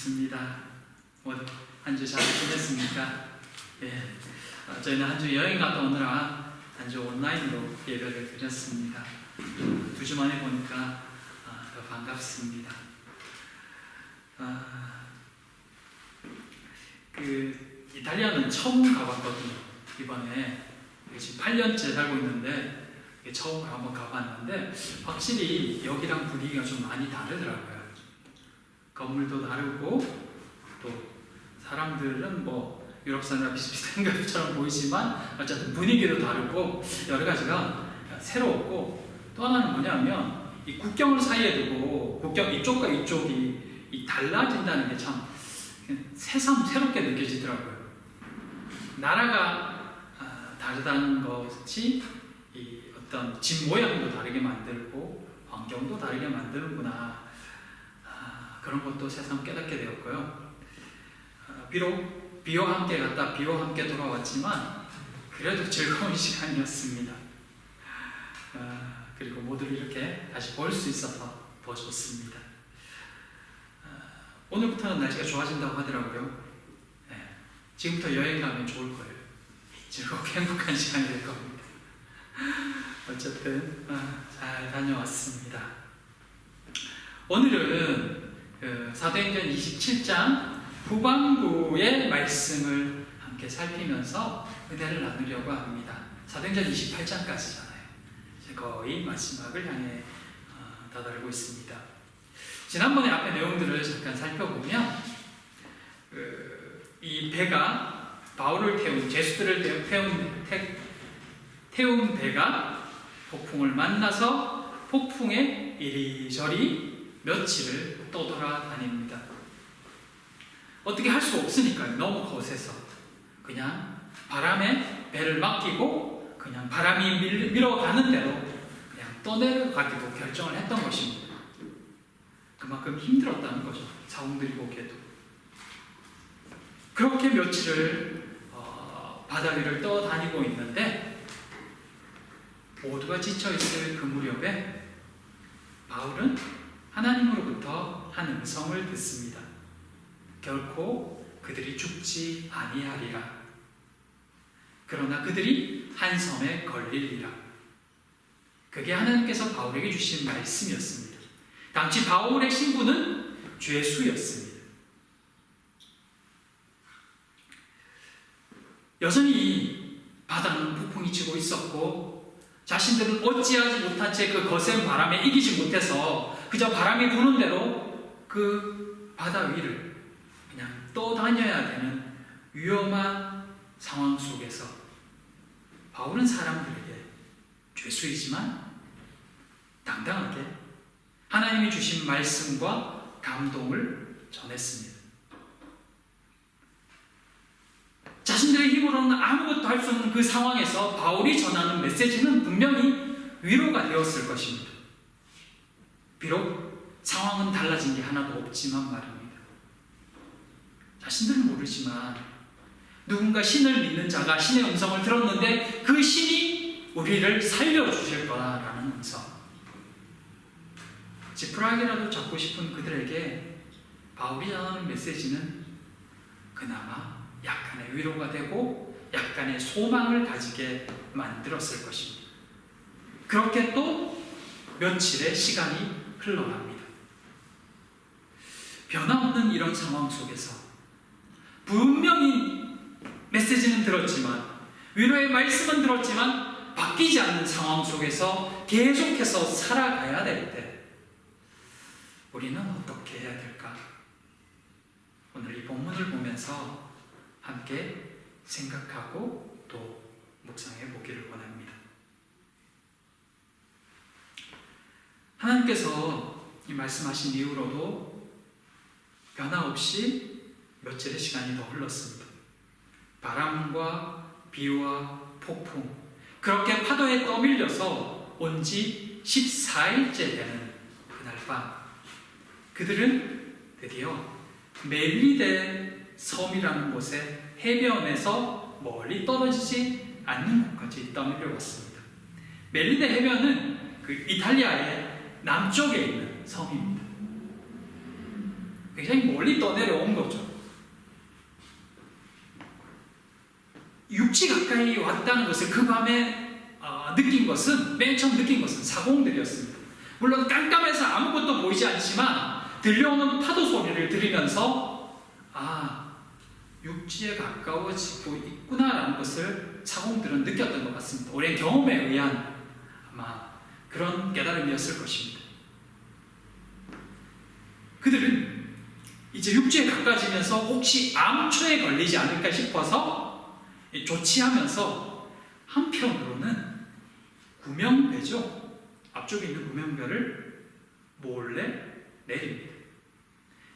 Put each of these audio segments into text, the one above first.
반갑습니다. 한 주 잘 지냈습니까? 예. 저희는 한 주 여행 갔다 오느라 한 주 온라인으로 예배를 드렸습니다. 2주 만에 보니까 더 반갑습니다. 이탈리아는 처음 가봤거든요. 이번에 지금 8년째 살고 있는데 처음 한번 가봤는데 확실히 여기랑 분위기가 좀 많이 다르더라고요. 건물도 다르고 또 사람들은 뭐 유럽 사람이랑 비슷비슷한 것처럼 보이지만 어쨌든 분위기도 다르고 여러 가지가 새롭고, 또 하나는 뭐냐면 이 국경을 사이에 두고 국경 이쪽과 이쪽이 달라진다는 게 참 새삼 새롭게 느껴지더라고요. 나라가 다르다는 것이 이 어떤 집 모양도 다르게 만들고 환경도 다르게 만드는구나, 그런 것도 새삼 깨닫게 되었고요. 비록 비와 함께 갔다 비와 함께 돌아왔지만 그래도 즐거운 시간이었습니다. 그리고 모두를 이렇게 다시 볼 수 있어서 더 좋습니다. 오늘부터는 날씨가 좋아진다고 하더라고요. 지금부터 여행 가면 좋을 거예요. 즐겁게 행복한 시간이 될 겁니다. 어쨌든 잘 다녀왔습니다. 오늘은 사도행전 27장 후반부의 말씀을 함께 살피면서 은혜를 나누려고 합니다. 사도행전 28장까지잖아요. 이제 거의 마지막을 향해 다다르고 있습니다. 지난번에 앞에 내용들을 잠깐 살펴보면 이 배가 바울을 태운, 제수들을 태운 배가 폭풍을 만나서 폭풍에 이리저리 며칠을 떠돌아다닙니다. 어떻게 할 수 없으니까요. 너무 거세서 그냥 바람에 배를 맡기고 그냥 바람이 밀어가는 대로 그냥 떠내려가기로 결정을 했던 것입니다. 그만큼 힘들었다는 거죠. 사원들이 보기에도. 그렇게 며칠을 바다 위를 떠다니고 있는데 모두가 지쳐있을 그 무렵에 바울은 하나님으로부터 한 음성을 듣습니다. 결코 그들이 죽지 아니하리라. 그러나 그들이 한 섬에 걸리리라. 그게 하나님께서 바울에게 주신 말씀이었습니다. 당시 바울의 신분은 죄수였습니다. 여전히 바다는 폭풍이 치고 있었고 자신들은 어찌하지 못한 채 그 거센 바람에 이기지 못해서 그저 바람이 부는 대로 그 바다 위를 그냥 떠다녀야 되는 위험한 상황 속에서 바울은 사람들에게 죄수이지만 당당하게 하나님이 주신 말씀과 감동을 전했습니다. 자신들의 힘으로는 아무것도 할 수 없는 그 상황에서 바울이 전하는 메시지는 분명히 위로가 되었을 것입니다. 비록 상황은 달라진 게 하나도 없지만 말입니다. 자신들은 모르지만 누군가 신을 믿는 자가 신의 음성을 들었는데 그 신이 우리를 살려주실 거라는 음성. 지푸라기라도 잡고 싶은 그들에게 바울이 전하는 메시지는 그나마 약간의 위로가 되고 약간의 소망을 가지게 만들었을 것입니다. 그렇게 또 며칠의 시간이 흘러갑니다. 변함없는 이런 상황 속에서 분명히 메시지는 들었지만 위로의 말씀은 들었지만 바뀌지 않는 상황 속에서 계속해서 살아가야 될 때 우리는 어떻게 해야 될까? 오늘 이 본문을 보면서 함께 생각하고 또 묵상해 보기를 원합니다. 하나님께서 이 말씀하신 이후로도 변함없이 며칠의 시간이 더 흘렀습니다. 바람과 비와 폭풍, 그렇게 파도에 떠밀려서 온 지 14일째 되는 그날 밤, 그들은 드디어 멜리데 섬이라는 곳에 해변에서 멀리 떨어지지 않는 곳까지 떠밀려 왔습니다. 멜리데 해변은 그 이탈리아의 남쪽에 있는 섬입니다. 굉장히 멀리 떠내려온 거죠. 육지 가까이 왔다는 것을 그 밤에 느낀 것은, 맨 처음 느낀 것은 사공들이었습니다. 물론 깜깜해서 아무것도 보이지 않지만 들려오는 파도 소리를 들으면서 육지에 가까워지고 있구나라는 것을 사공들은 느꼈던 것 같습니다. 오랜 경험에 의한 아마 그런 깨달음이었을 것입니다. 그들은 이제 육지에 가까워지면서 혹시 암초에 걸리지 않을까 싶어서 조치하면서 한편으로는 구명배죠. 앞쪽에 있는 구명배를 몰래 내립니다.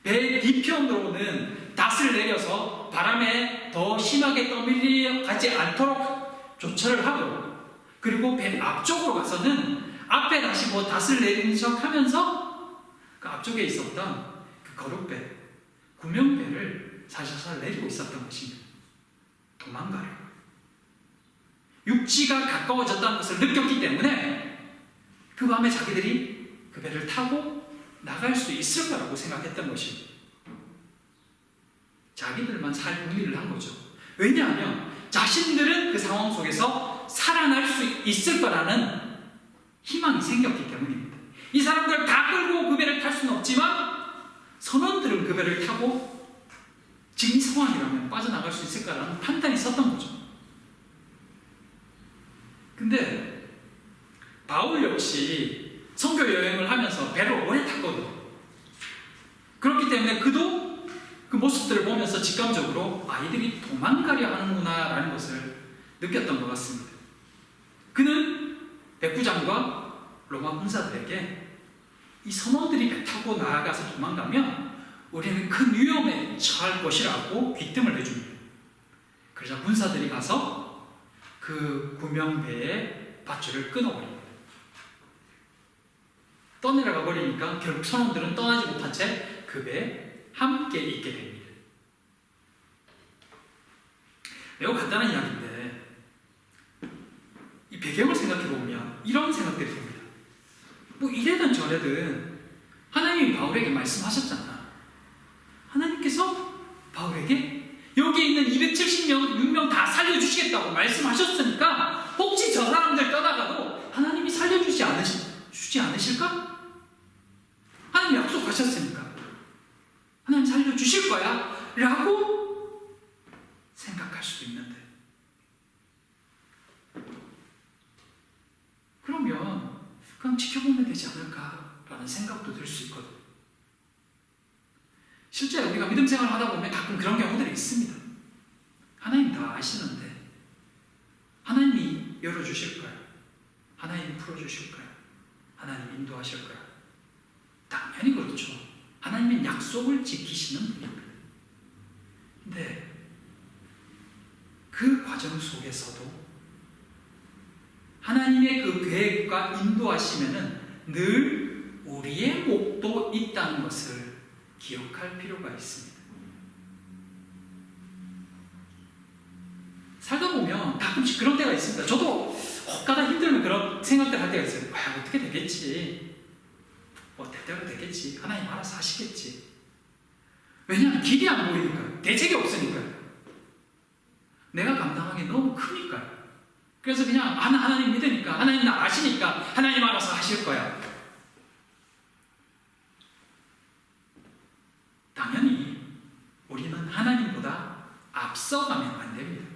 배 뒤편으로는 닷을 내려서 바람에 더 심하게 떠밀려가지 않도록 조처를 하고, 그리고 배 앞쪽으로 가서는 앞에 다시 닷을 내리는 척 하면서 그 앞쪽에 있었던 그 거룩배, 구명배를 살살살 내리고 있었던 것입니다. 도망가려. 육지가 가까워졌다는 것을 느꼈기 때문에 그 밤에 자기들이 그 배를 타고 나갈 수 있을 거라고 생각했던 것입니다. 자기들만 살 궁리를 한 거죠. 왜냐하면 자신들은 그 상황 속에서 살아날 수 있을 거라는 희망이 생겼기 때문입니다. 이 사람들 다 끌고 그 배를 탈 수는 없지만 선원들은 그 배를 타고 지금 이 상황이라면 빠져나갈 수 있을 거라는 판단이 섰던 거죠. 근데 바울 역시 선교 여행을 하면서 배를 오래 탔거든요. 그렇기 때문에 그도 그 모습들을 보면서 직감적으로 이들이 도망가려 하는구나 라는 것을 느꼈던 것 같습니다. 그는 백부장과 로마 군사들에게 이 선원들이 배 타고 나아가서 도망가면 우리는 큰 위험에 처할 것이라고 귀뜸을 해줍니다. 그러자 군사들이 가서 그 구명배의 밧줄을 끊어버립니다. 떠내려가 버리니까 결국 선원들은 떠나지 못한 채 그 배에 함께 있게 됩니다. 매우 간단한 이야기인데 이 배경을 생각해 보면 이런 생각들이 듭니다. 뭐 이래든 저래든 하나님이 바울에게 말씀하셨잖아. 하나님께서 바울에게 여기 있는 270명, 6명 다 살려주시겠다고 말씀하셨으니까 혹시 저 사람들 떠나가도 하나님이 살려주지 않으실까? 하나님 약속하셨으니까 하나님 살려주실 거야 라고 생각할 수도 있는데, 그러면 그냥 지켜보면 되지 않을까라는 생각도 들 수 있거든요. 실제 우리가 믿음 생활을 하다 보면 가끔 그런 경우들이 있습니다. 하나님 다 아시는데 하나님이 열어주실 거야, 하나님이 풀어주실 거야, 하나님 인도하실 거야. 당연히 그렇죠. 하나님은 약속을 지키시는 분입니다. 근데 그 과정 속에서도 하나님의 그 계획과 인도하심에는 늘 우리의 몫도 있다는 것을 기억할 필요가 있습니다. 살다 보면 가끔씩 그런 때가 있습니다. 저도 혹가다 힘들면 그런 생각들 할 때가 있어요. 어떻게 되겠지? 때때로 되겠지. 하나님 알아서 하시겠지. 왜냐하면 길이 안 보이니까요. 대책이 없으니까요. 내가 감당하기 너무 크니까요. 그래서 그냥 하나님 믿으니까, 하나님 나 아시니까 하나님 알아서 하실 거야. 당연히 우리는 하나님보다 앞서가면 안 됩니다.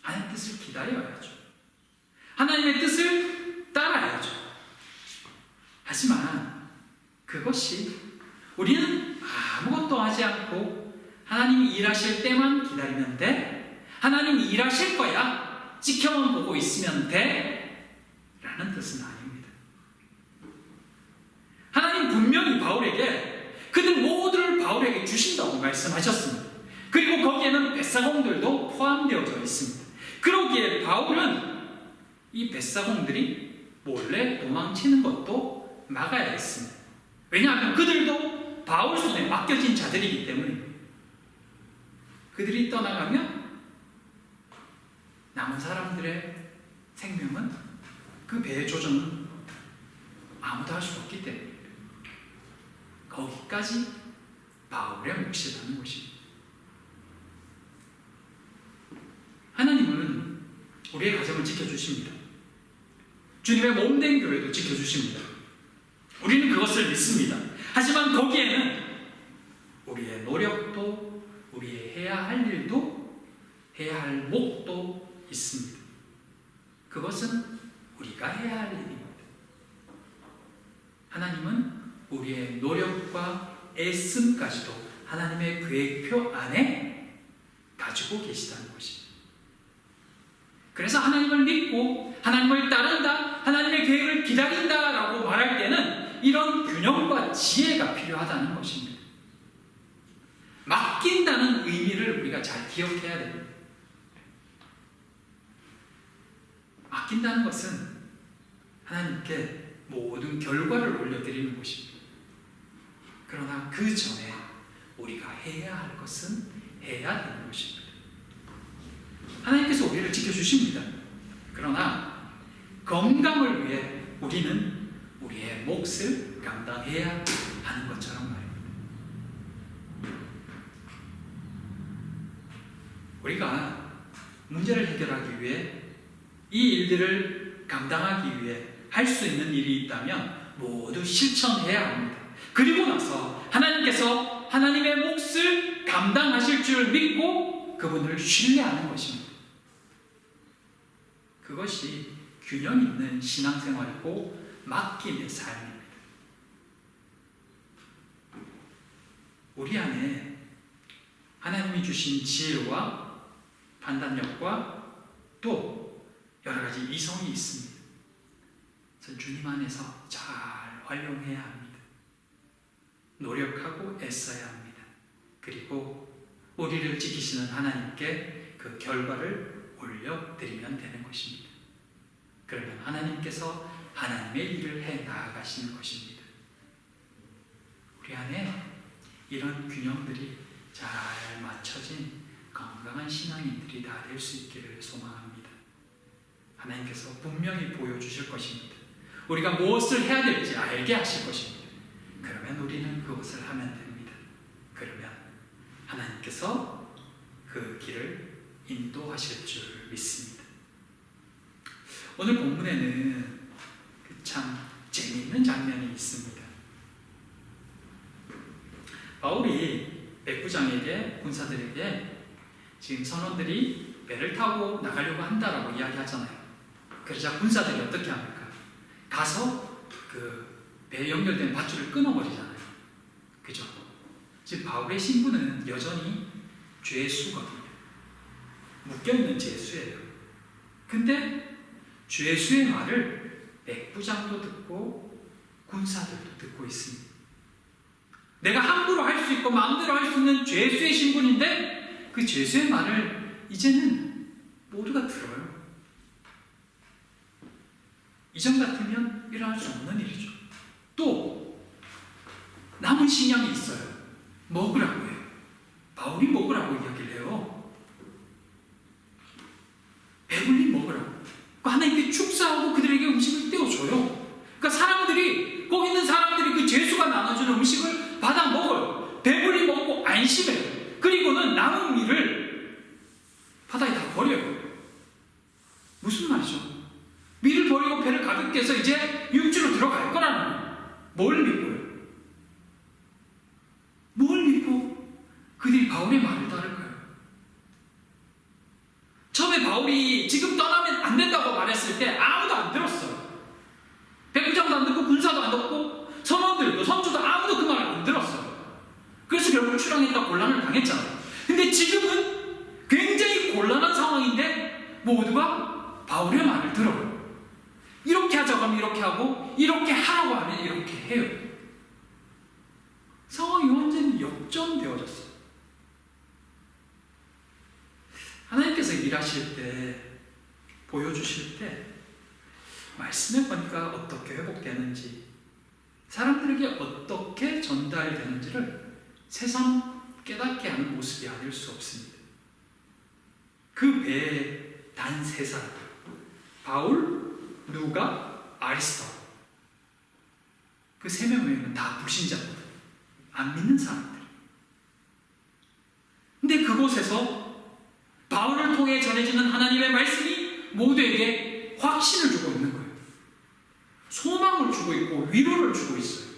하나님의 뜻을 기다려야죠. 하나님의 뜻을 따라야죠. 하지만 그것이 우리는 아무것도 하지 않고 하나님이 일하실 때만 기다리면 돼, 하나님이 일하실 거야, 지켜만 보고 있으면 돼 라는 뜻은 아닙니다. 하나님 분명히 바울에게 그들 모두를 바울에게 주신다고 말씀하셨습니다. 그리고 거기에는 벳사공들도 포함되어져 있습니다. 그러기에 바울은 이 벳사공들이 몰래 도망치는 것도 막아야겠습니다. 왜냐하면 그들도 바울 손에 맡겨진 자들이기 때문입니다. 그들이 떠나가면 남은 사람들의 생명은, 그 배의 조정은 아무도 할 수 없기 때문입니다. 거기까지 확실하는 것입니다. 하나님은 우리의 가정을 지켜주십니다. 주님의 몸된 교회도 지켜주십니다. 우리는 그것을 믿습니다. 하지만 거기에는 우리의 노력도, 우리의 해야 할 일도, 해야 할 몫도 있습니다. 그것은 우리가 해야 할 일입니다. 하나님은 우리의 노력과 애씀까지도 하나님의 계획표 안에 가지고 계시다는 것입니다. 그래서 하나님을 믿고 하나님을 따른다, 하나님의 계획을 기다린다라고 말할 때는 이런 균형과 지혜가 필요하다는 것입니다. 맡긴다는 의미를 우리가 잘 기억해야 됩니다. 맡긴다는 것은 하나님께 모든 결과를 올려드리는 것입니다. 그러나 그 전에 우리가 해야 할 것은 해야 되는 것입니다. 하나님께서 우리를 지켜주십니다. 그러나 건강을 위해 우리는 우리의 몫을 감당해야 하는 것처럼 말입니다. 우리가 문제를 해결하기 위해 이 일들을 감당하기 위해 할 수 있는 일이 있다면 모두 실천해야 합니다. 그리고 나서 하나님께서 하나님의 몫을 감당하실 줄 믿고 그분을 신뢰하는 것입니다. 그것이 균형 있는 신앙생활이고 맡김의 삶입니다. 우리 안에 하나님이 주신 지혜와 판단력과 또 여러 가지 이성이 있습니다. 그래서 주님 안에서 잘 활용해야 합니다. 노력하고 애써야 합니다. 그리고 우리를 지키시는 하나님께 그 결과를 올려드리면 되는 것입니다. 그러면 하나님께서 하나님의 일을 해 나아가시는 것입니다. 우리 안에 이런 균형들이 잘 맞춰진 건강한 신앙인들이 다 될 수 있기를 소망합니다. 하나님께서 분명히 보여주실 것입니다. 우리가 무엇을 해야 될지 알게 하실 것입니다. 그러면 우리는 그것을 하면 됩니다. 그러면 하나님께서 그 길을 인도하실 줄 믿습니다. 오늘 본문에는 참 재미있는 장면이 있습니다. 바울이 백부장에게, 군사들에게 지금 선원들이 배를 타고 나가려고 한다라고 이야기하잖아요. 그러자 군사들이 어떻게 합니까? 가서 그 배에 연결된 밧줄을 끊어버리잖아요. 그죠? 지금 바울의 신분은 여전히 죄수거든요. 묶여있는 죄수예요. 근데 죄수의 말을 백부장도 듣고 군사들도 듣고 있습니다. 내가 함부로 할 수 있고 마음대로 할 수 있는 죄수의 신분인데 그 죄수의 말을 이제는 모두가 들어요. 이전 같으면 일어날 수 없는 일이죠. 또 남은 식량이 있어요. 먹으라고 해요. 바울이 먹으라고 이야기를 해요. 배불리 먹으라고. 하나님께 축사하고 그들에게 음식을 떼어줘요. 그러니까 사람들이, 거기 있는 사람들이 그 죄수가 나눠주는 음식을 받아 먹어요. 배불리 먹고 안심해요. 그리고는 남은 밀을 바다에 다 버려요. 무슨 말이죠? 밀을 버리고 배를 가볍게 해서 이제 육지로 들어갈 거라는 거예요. 뭘 믿고요? 뭘 믿고 그들이 바울의 말을 따를까요? 처음에 바울이 지금 떠나면 안 된다고 말했을 때 아무도 안 들었어요. 백부장도 안 듣고 군사도 안 듣고 선원들도 선주도 아무도 그 말을 안 들었어요. 그래서 결국 출항했다 곤란을 당했잖아요. 근데 지금은 굉장히 곤란한 상황인데 모두가 바울의 말을 들어요. 이렇게 하자고 하면 이렇게 하고 이렇게 하라고 하면 이렇게 해요. 상황이 완전히 역전되어졌어요. 하나님께서 일하실 때, 보여주실 때 말씀의 권위가 어떻게 회복되는지, 사람들에게 어떻게 전달되는지를 새삼 깨닫게 하는 모습이 아닐 수 없습니다. 그 배에 단 세 사람, 바울, 누가, 아리스토, 그 세 명 외에는 다 불신자거든요. 안 믿는 사람들. 그곳에서 바울을 통해 전해지는 하나님의 말씀이 모두에게 확신을 주고 있는 거예요. 소망을 주고 있고 위로를 주고 있어요.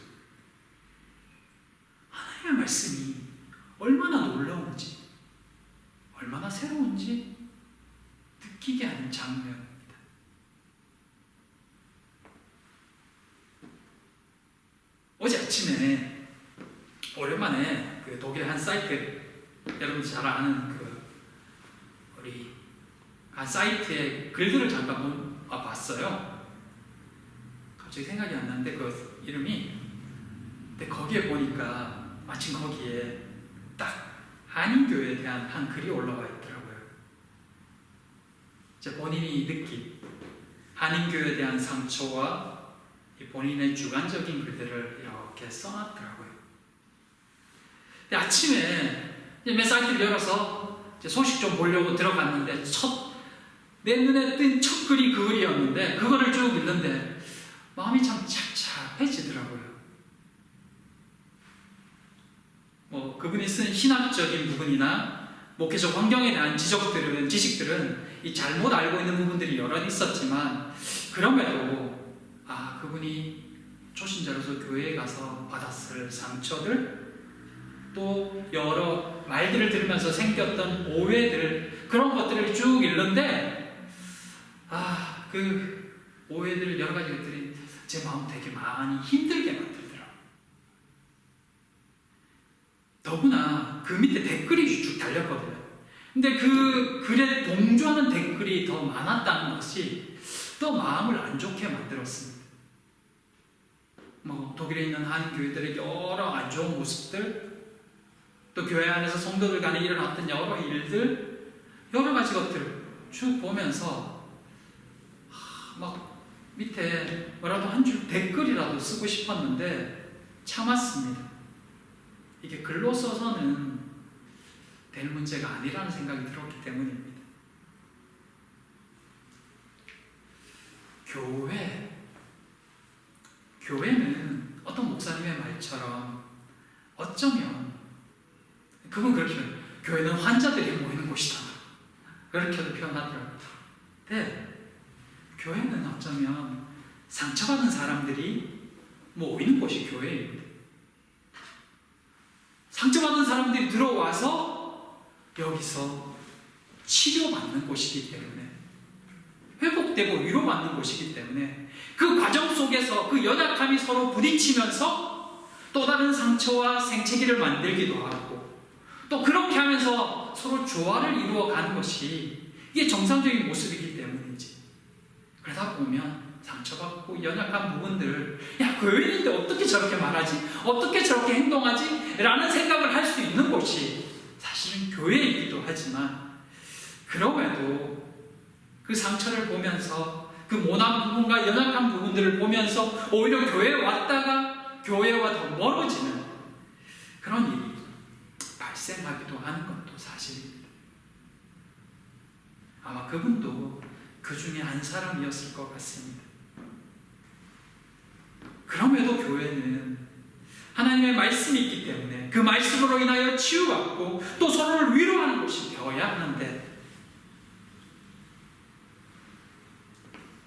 하나님의 말씀이 얼마나 놀라운지, 얼마나 새로운지 느끼게 하는 장면입니다. 어제 아침에 오랜만에 그 독일 한 사이트, 여러분들 잘 아는 우리 한 사이트의 글들을 잠깐 봤어요. 갑자기 생각이 안 나는데 그 이름이, 근데 거기에 보니까 마침 거기에 딱 한인교회에 대한 한 글이 올라와 있더라고요. 이제 본인이 느낀 한인교회에 대한 상처와 본인의 주관적인 글들을 이렇게 써놨더라고요. 근데 아침에 몇 사이트를 열어서 소식 좀 보려고 들어갔는데 내 눈에 띈 첫 글이 그 글이었는데, 그거를 쭉 읽는데 마음이 참 착잡해지더라고요. 그분이 쓴 신학적인 부분이나 목회적 환경에 대한 지식들은 이 잘못 알고 있는 부분들이 여러 있었지만, 그럼에도 그분이 초신자로서 교회에 가서 받았을 상처들, 또 여러 말들을 들으면서 생겼던 오해들, 그런 것들을 쭉 읽는데 그 오해들, 여러 가지 것들이 제 마음 되게 많이 힘들게 만들더라고요. 더구나 그 밑에 댓글이 쭉 달렸거든요. 근데 그 글에 동조하는 댓글이 더 많았다는 것이 또 마음을 안 좋게 만들었습니다. 독일에 있는 한인교회들의 여러 안 좋은 모습들, 또 교회 안에서 성도들 간에 일어났던 여러 일들, 여러 가지 것들을 쭉 보면서 밑에 뭐라도 한 줄 댓글이라도 쓰고 싶었는데 참았습니다. 이게 글로 써서는 될 문제가 아니라는 생각이 들었기 때문입니다. 교회는 어떤 목사님의 말처럼 어쩌면 그분 그렇게 표현해요. 교회는 환자들이 모이는 곳이다, 그렇게도 표현하더라고요. 근데 교회는 어쩌면 상처받은 사람들이 모이는 곳이 교회입니다. 상처받은 사람들이 들어와서 여기서 치료받는 곳이기 때문에, 회복되고 위로받는 곳이기 때문에, 그 과정 속에서 그 연약함이 서로 부딪히면서 또 다른 상처와 생채기를 만들기도 하고, 또 그렇게 하면서 서로 조화를 이루어가는 것이 이게 정상적인 모습이기 때문이지. 그러다 보면 상처받고 연약한 부분들, 교회인인데 어떻게 저렇게 말하지? 어떻게 저렇게 행동하지? 라는 생각을 할 수 있는 곳이 사실은 교회이기도 하지만, 그럼에도 그 상처를 보면서 그 모난 부분과 연약한 부분들을 보면서 오히려 교회에 왔다가 교회와 더 멀어지는 그런 일이 발생하기도 하는 것도 사실입니다. 아마 그분도 그 중에 한 사람이었을 것 같습니다. 그럼에도 교회는 하나님의 말씀이 있기 때문에 그 말씀으로 인하여 치유받고 또 서로를 위로하는 곳이 되어야 하는데,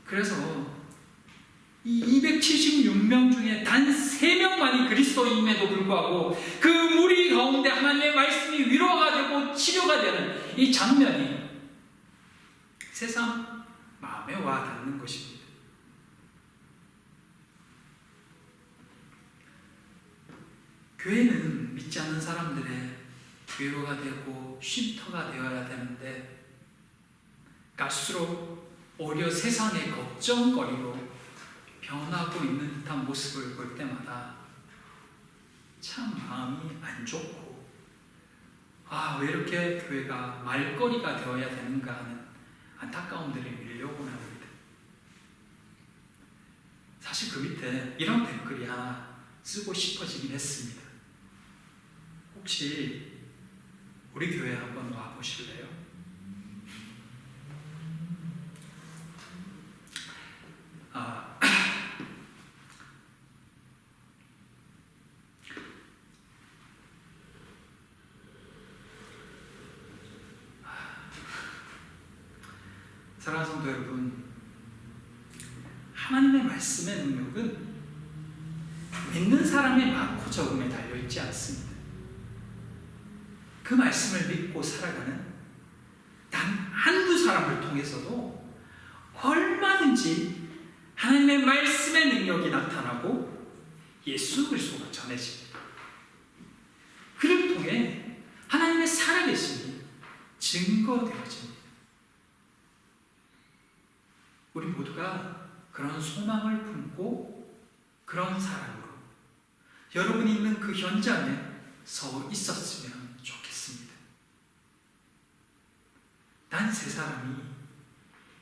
그래서 이 276명 중에 단 3명만이 그리스도인임에도 불구하고 그 무리 가운데 하나님의 말씀이 위로가 되고 치료가 되는 이 장면이 새삼 마음에 와 닿는 것입니다. 교회는 믿지 않는 사람들의 위로가 되고 쉼터가 되어야 되는데, 갈수록 오히려 세상의 걱정거리로 변하고 있는 듯한 모습을 볼 때마다 참 마음이 안 좋고, 왜 이렇게 교회가 말거리가 되어야 되는가 하는 안타까움들이 밀려오곤 합니다. 사실 그 밑에 이런 댓글이 하나 쓰고 싶어지긴 했습니다. 혹시 우리 교회 한번 와 보실래요? 사랑하는 성도 여러분, 하나님의 말씀의 능력은 믿는 사람의 많고 적음에 달려있지 않습니다. 그 말씀을 믿고 살아가는 단 한두 사람을 통해서도 얼마든지 하나님의 말씀의 능력이 나타나고 예수 그리스도가 전해집니다. 그를 통해 하나님의 살아계심이 증거되어집니다. 우리 모두가 그런 소망을 품고 그런 사람으로 여러분이 있는 그 현장에 서 있었으면 좋겠습니다. 단 세 사람이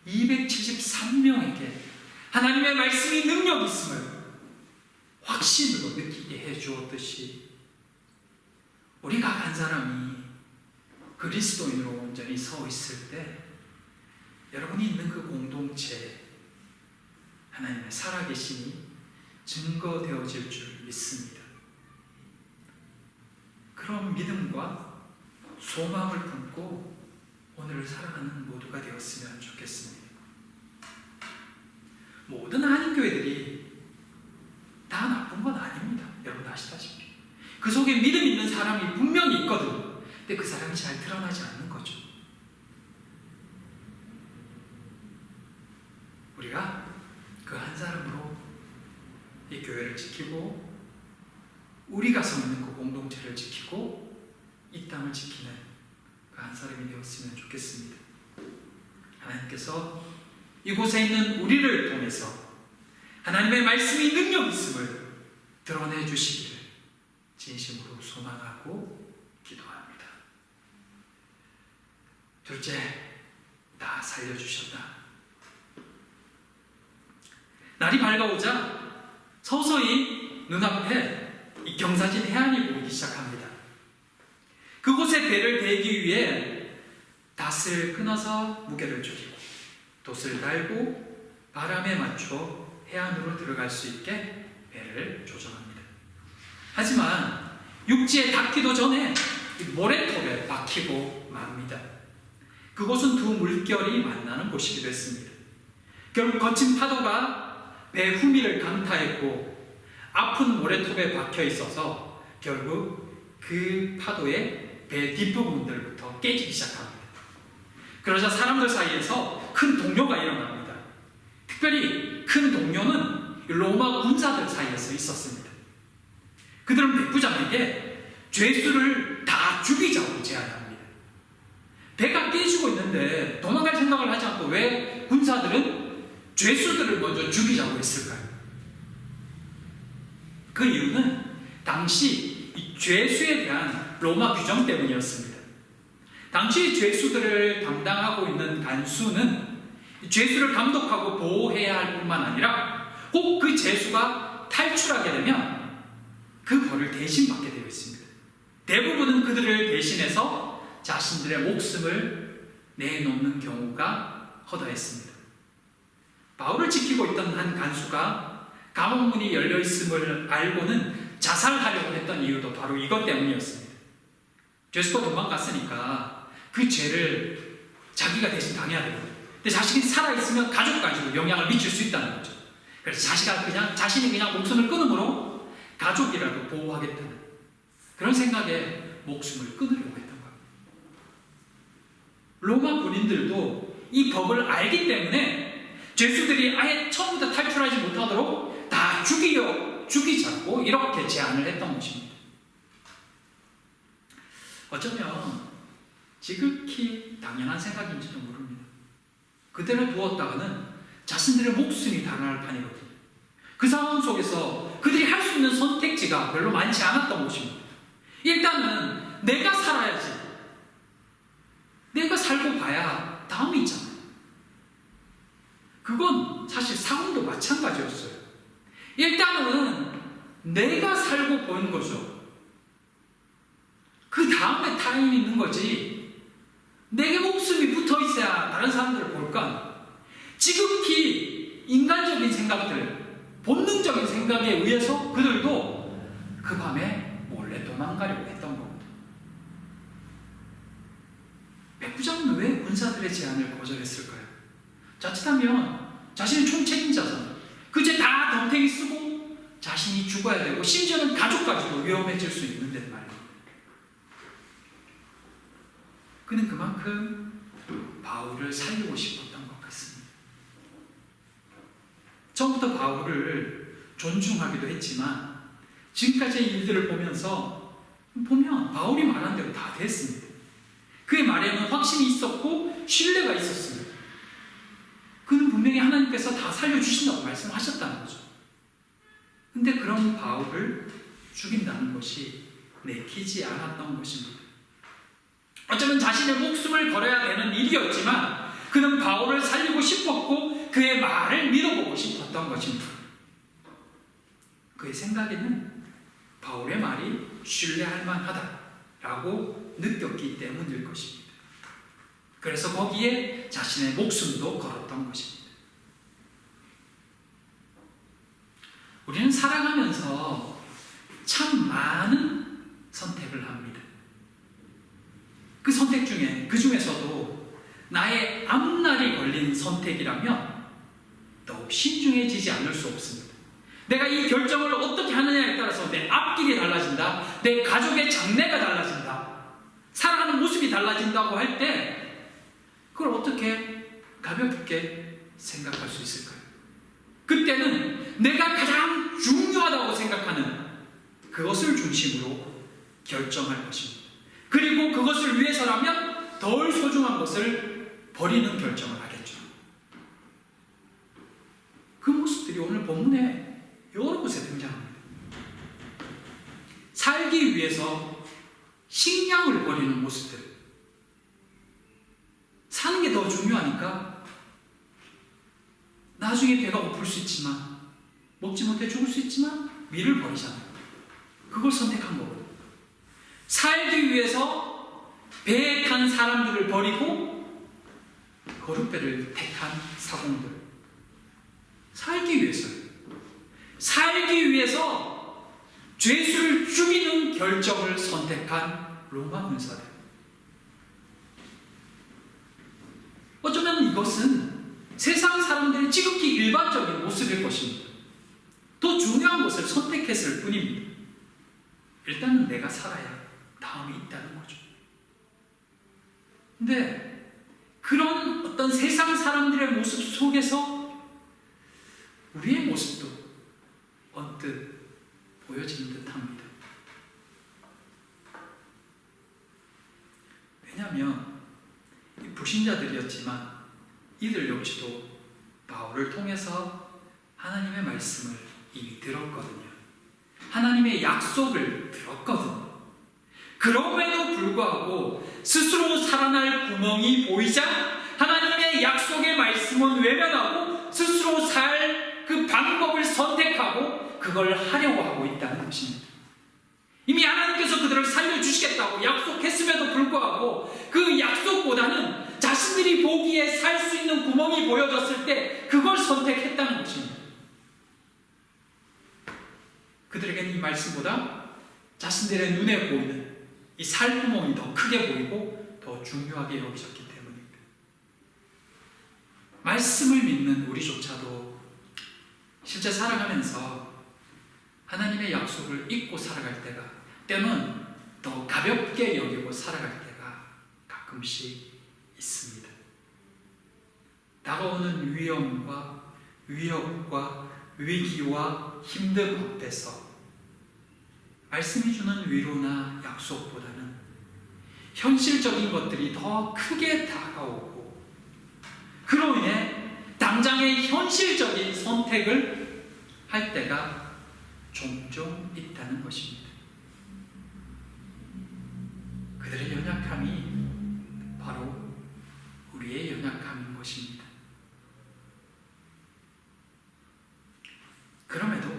273명에게 하나님의 말씀이 능력 있음을 확신으로 느끼게 해주었듯이 우리가 한 사람이 그리스도인으로 온전히 서 있을 때 여러분이 있는 그 공동체에 하나님의 살아계심이 증거되어질 줄 믿습니다. 그런 믿음과 소망을 품고 오늘을 살아가는 모두가 되었으면 좋겠습니다. 모든 한인교회들이 다 나쁜 건 아닙니다. 여러분 아시다시피 그 속에 믿음 있는 사람이 분명히 있거든요. 근데 그 사람이 잘 드러나지 않는 거죠. 우리가 그 한 사람으로 이 교회를 지키고 우리가 서 있는 그 공동체를 지키고 이 땅을 지키는 그 한 사람이 되었으면 좋겠습니다. 하나님께서 이곳에 있는 우리를 통해서 하나님의 말씀이 능력 있음을 드러내 주시기를 진심으로 소망하고 기도합니다. 둘째, 나 살려주셨다. 날이 밝아오자 서서히 눈앞에 이 경사진 해안이 보이기 시작합니다. 그곳에 배를 대기 위해 닷을 끊어서 무게를 줄이고 돛을 달고 바람에 맞춰 해안으로 들어갈 수 있게 배를 조정합니다. 하지만 육지에 닿기도 전에 모래톱에 박히고 맙니다. 그곳은 두 물결이 만나는 곳이기도 했습니다. 결국 거친 파도가 배 후미를 강타했고 아픈 모래톱에 박혀 있어서 결국 그 파도에 배 뒷부분들부터 깨지기 시작합니다. 그러자 사람들 사이에서 큰 동요가 일어납니다. 특별히 큰 동요는 로마 군사들 사이에서 있었습니다. 그들은 백부장에게 죄수를 다 죽이자고 제안합니다. 배가 깨지고 있는데 도망갈 생각을 하지 않고 왜 군사들은 죄수들을 먼저 죽이자고 했을까요? 그 이유는 당시 이 죄수에 대한 로마 규정 때문이었습니다. 당시 죄수들을 담당하고 있는 간수는 죄수를 감독하고 보호해야 할 뿐만 아니라 혹 그 죄수가 탈출하게 되면 그 벌을 대신 받게 되어 있습니다. 대부분은 그들을 대신해서 자신들의 목숨을 내놓는 경우가 허다했습니다. 바울을 지키고 있던 한 간수가 감옥문이 열려 있음을 알고는 자살하려고 했던 이유도 바로 이것 때문이었습니다. 죄수가 도망갔으니까 그 죄를 자기가 대신 당해야 되거든요. 근데 자식이 살아있으면 가족까지도 영향을 미칠 수 있다는 거죠. 그래서 자신이 그냥 목숨을 끊음으로 가족이라도 보호하겠다는 그런 생각에 목숨을 끊으려고 했던 겁니다. 로마 군인들도 이 법을 알기 때문에 죄수들이 아예 처음부터 탈출하지 못하도록 다 죽이자고 이렇게 제안을 했던 것입니다. 어쩌면 지극히 당연한 생각인지도 모릅니다. 그대로 두었다가는 자신들의 목숨이 달아날 판이거든요. 그 상황 속에서 그들이 할 수 있는 선택지가 별로 많지 않았던 것입니다. 일단은 내가 살아야지. 내가 살고 봐야 다음이 있잖아요. 그건 사실 상황도 마찬가지였어요. 일단은 내가 살고 보는 거죠. 그 다음에 타인이 있는 거지. 내게 목숨이 붙어 있어야 다른 사람들을 볼까? 지극히 인간적인 생각들, 본능적인 생각에 의해서 그들도 그 밤에 몰래 도망가려고 했던 겁니다. 백부장은 왜 군사들의 제안을 거절했을까요? 자칫하면 자신이 총책임자잖아. 그제 다 덤탱이 쓰고 자신이 죽어야 되고 심지어는 가족까지도 위험해질 수 있는데 말이야. 그는 그만큼 바울을 살리고 싶었던 것 같습니다. 처음부터 바울을 존중하기도 했지만 지금까지의 일들을 보면 바울이 말한 대로 다 됐습니다. 그의 말에는 확신이 있었고 신뢰가 있었습니다. 그는 분명히 하나님께서 다 살려주신다고 말씀하셨다는 거죠. 근데 그런 바울을 죽인다는 것이 내키지 않았던 것입니다. 어쩌면 자신의 목숨을 걸어야 되는 일이었지만 그는 바울을 살리고 싶었고 그의 말을 믿어보고 싶었던 것입니다. 그의 생각에는 바울의 말이 신뢰할 만하다라고 느꼈기 때문일 것입니다. 그래서 거기에 자신의 목숨도 걸었던 것입니다. 우리는 살아가면서 참 많은 선택을 합니다. 그 선택 중에 그 중에서도 나의 앞날이 걸린 선택이라면 더욱 신중해지지 않을 수 없습니다. 내가 이 결정을 어떻게 하느냐에 따라서 내 앞길이 달라진다, 내 가족의 장래가 달라진다, 살아가는 모습이 달라진다고 할 때 그걸 어떻게 가볍게 생각할 수 있을까요? 그때는 내가 가장 중요하다고 생각하는 그것을 중심으로 결정할 것입니다. 그리고 그것을 위해서라면 덜 소중한 것을 버리는 결정을 하겠죠. 그 모습들이 오늘 본문에 여러 곳에 등장합니다. 살기 위해서 식량을 버리는 모습들. 사는 게 더 중요하니까 나중에 배가 고플 수 있지만 먹지 못해 죽을 수 있지만 미를 버리잖아요. 그걸 선택한 거거든요. 살기 위해서 배에 탄 사람들을 버리고 거룩배를 택한 사공들. 살기 위해서요. 살기 위해서 죄수를 죽이는 결정을 선택한 로마 군사들. 어쩌면 이것은 세상 사람들의 지극히 일반적인 모습일 것입니다. 더 중요한 것을 선택했을 뿐입니다. 일단은 내가 살아야 다음이 있다는 거죠. 근데 그런 어떤 세상 사람들의 모습 속에서 우리의 모습도 언뜻 보여지는 듯합니다. 왜냐하면 불신자들이었지만 이들 역시도 바울을 통해서 하나님의 말씀을 이미 들었거든요. 하나님의 약속을 들었거든요. 그럼에도 불구하고 스스로 살아날 구멍이 보이자 하나님의 약속의 말씀은 외면하고 스스로 살 그 방법을 선택하고 그걸 하려고 하고 있다는 것입니다. 이미 하나님께서 그들을 살려주시겠다고 약속했음에도 불구하고 그 약속보다는 자신들이 보기에 살 수 있는 구멍이 보여졌을 때 그걸 선택했다는 것입니다. 그들에게는 이 말씀보다 자신들의 눈에 보이는 이 살구멍이 더 크게 보이고 더 중요하게 여기셨기 때문입니다. 말씀을 믿는 우리조차도 실제 살아가면서 하나님의 약속을 잊고 살아갈 때가 때는 더 가볍게 여기고 살아갈 때가 가끔씩 있습니다. 다가오는 위험과 위협과 위기와 힘듦 앞에서 말씀이 주는 위로나 약속보다는 현실적인 것들이 더 크게 다가오고 그로 인해 당장의 현실적인 선택을 할 때가 종종 있다는 것입니다. 그들의 연약함이 바로 우리의 연약함인 것입니다. 그럼에도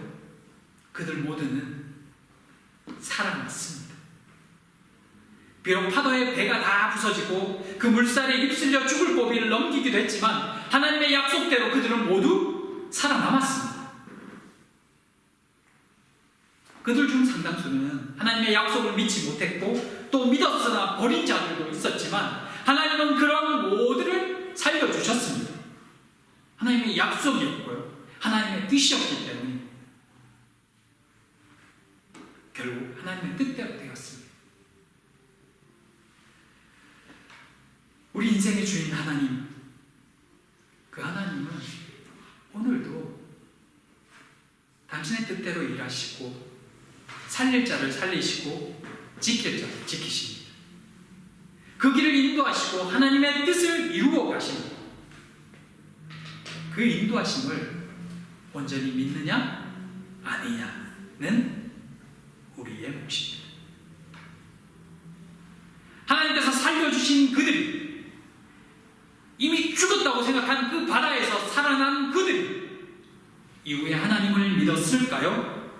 그들 모두는 살아났습니다. 비록 파도에 배가 다 부서지고 그 물살에 휩쓸려 죽을 고비를 넘기기도 했지만 하나님의 약속대로 그들은 모두 살아남았습니다. 그들 중 상당수는 하나님의 약속을 믿지 못했고 또 믿었으나 버린 자들도 있었지만 하나님은 그런 모두를 살려주셨습니다. 하나님의 약속이었고요. 하나님의 뜻이었기 때문에 결국 하나님의 뜻대로 되었습니다. 우리 인생의 주인 하나님, 그 하나님은 오늘도 당신의 뜻대로 일하시고 살릴 자를 살리시고 지킬 자를 지키십니다. 그 길을 인도하시고 하나님의 뜻을 이루어 가십니다. 그 인도하심을 온전히 믿느냐 아니냐는 우리의 몫입니다. 하나님께서 살려주신 그들이, 이미 죽었다고 생각한 그 바다에서 살아난 그들이 이후에 하나님을 믿었을까요?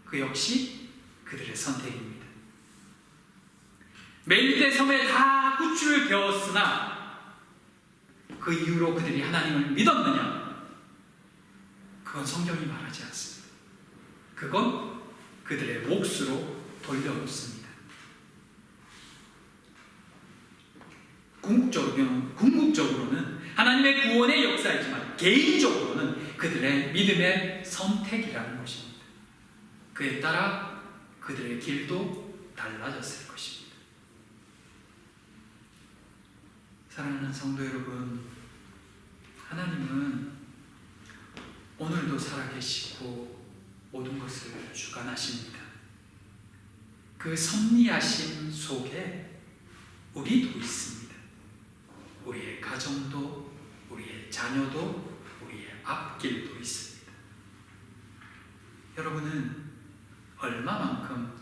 그 역시 그들의 선택입니다. 멜대 섬에 다 구출을 배웠으나 그 이후로 그들이 하나님을 믿었느냐? 그건 성경이 말하지 않습니다. 그건 그들의 몫으로 돌려놓습니다. 궁극적으로는 하나님의 구원의 역사이지만 개인적으로는 그들의 믿음의 선택이라는 것입니다. 그에 따라 그들의 길도 달라졌을 것입니다. 사랑하는 성도 여러분, 하나님은 오늘도 살아계시고 모든 것을 주관하십니다. 그 섭리하심 속에 우리도 있습니다. 우리의 가정도, 우리의 자녀도, 우리의 앞길도 있습니다. 여러분은 얼마만큼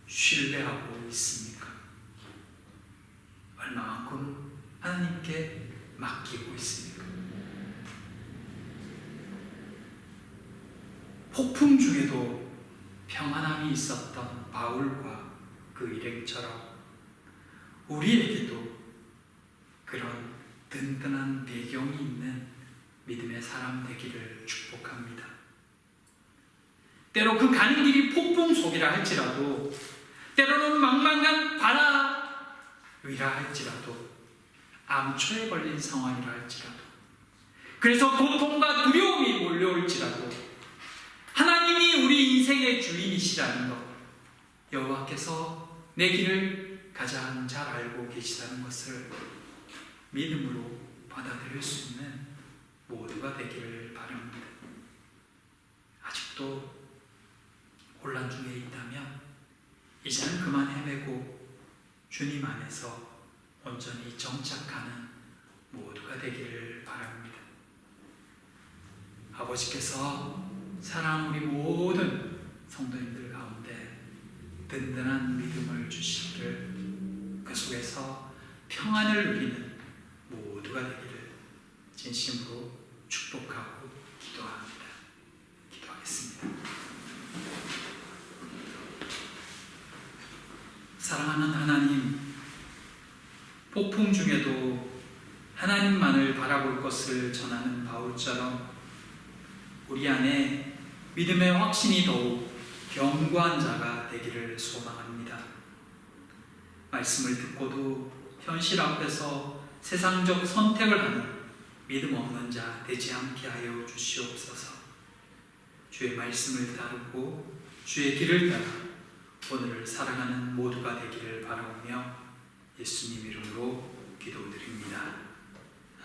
신뢰하고 있습니까? 얼마만큼 하나님께 맡기고 있습니까? 폭풍 중에도 평안함이 있었던 바울과 그 일행처럼 우리에게도 그런 든든한 배경이 있는 믿음의 사람 되기를 축복합니다. 때로 그 가는 길이 폭풍 속이라 할지라도, 때로는 망망한 바다 위라 할지라도, 암초에 걸린 상황이라 할지라도, 그래서 고통과 두려움이 몰려올지라도 하나님이 우리 인생의 주인이시라는 것, 여호와께서 내 길을 가장 잘 알고 계시다는 것을 믿음으로 받아들일 수 있는 모두가 되기를 바랍니다. 아직도 혼란 중에 있다면 이제는 그만 헤매고 주님 안에서 온전히 정착하는 모두가 되기를 바랍니다. 아버지께서 사랑하는 우리 모든 성도님들 가운데 든든한 믿음을 주시기를, 그 속에서 평안을 누리는 모두가 되기를 진심으로 축복하고 기도합니다. 기도하겠습니다. 사랑하는 하나님, 폭풍 중에도 하나님만을 바라볼 것을 전하는 바울처럼 우리 안에 믿음의 확신이 더욱 견고한 자가 되기를 소망합니다. 말씀을 듣고도 현실 앞에서 세상적 선택을 하는 믿음 없는 자 되지 않게 하여 주시옵소서. 주의 말씀을 따르고 주의 길을 따라 오늘을 살아가는 모두가 되기를 바라오며 예수님 이름으로 기도드립니다.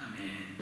아멘.